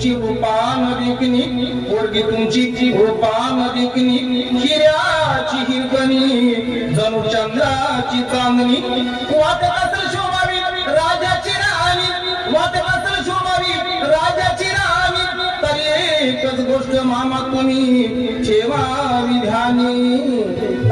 तुमची रूपान देखणी पोरगी तुमची रूपान देखणी हिऱ्याची हिरकणी जणू चंद्राची चांदणी वाट असल शोभावी राजाची राणी वाट असल शोभावी राजाची राणी तरी एकच गोष्ट मामा तुम्ही ठेवावी ध्यानी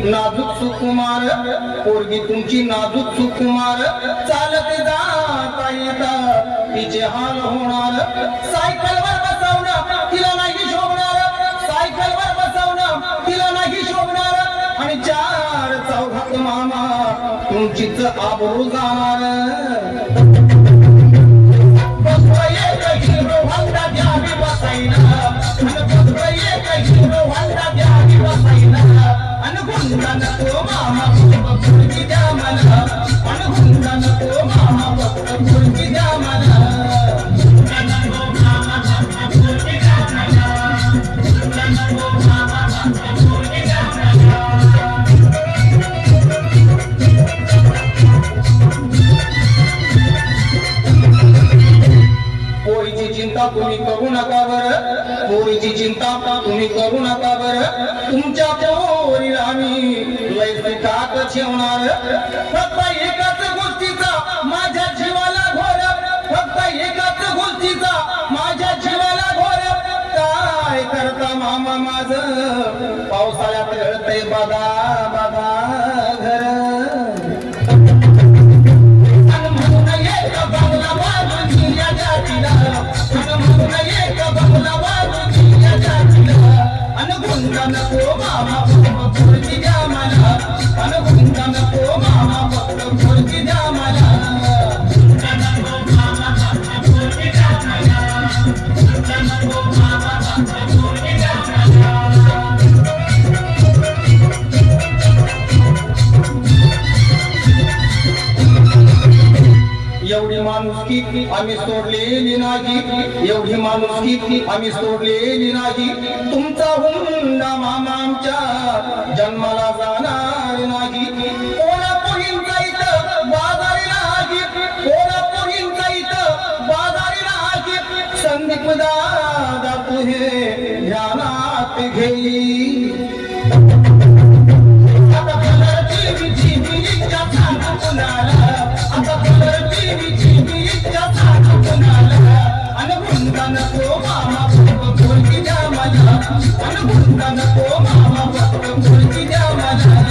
नाजूक सुकुमार पोरगी तुमची नाजूक सुकुमार चालत जाता येता तिचे हाल होणार सायकलवर बसवणं तिला नाही शोभणार सायकलवर बसवणं तिला नाही शोभणार आणि चार चौघात मामा तुमचीच आबरू जाणार तुम्ही करू नका बर पोरीची चिंता तुम्ही करू नका बर तुमच्या पोरीला आम्ही लय टाक ठेवणार फक्त एकाच गोष्टीचा माझ्या जीवाला घोर फक्त एकाच गोष्टीचा माझ्या जीवाला घोर काय करता मामा माझ पावसाळ्यात गळतय बघा बघा घर एवढी माणुसकी आम्ही सोडलेली नाही एवढी माणुसकी आम्ही सोडलेली नाही तुमचा हुंडा मामा आमच्या जन्माला जाणार नाही कोल्हापुरींचा इथं बाजारी नाही कोल्हापुरींचा इथं बाजारी नाही संदीप दादा तुहे ध्यानात घेई आता कलरची इच्छा सांगू कुणाला आता कलरची इच्छा सांगू कुणाला अनगुंडा नको मामा पोरगी द्या मला अनगुंडा नको मामा पोरगी द्या मला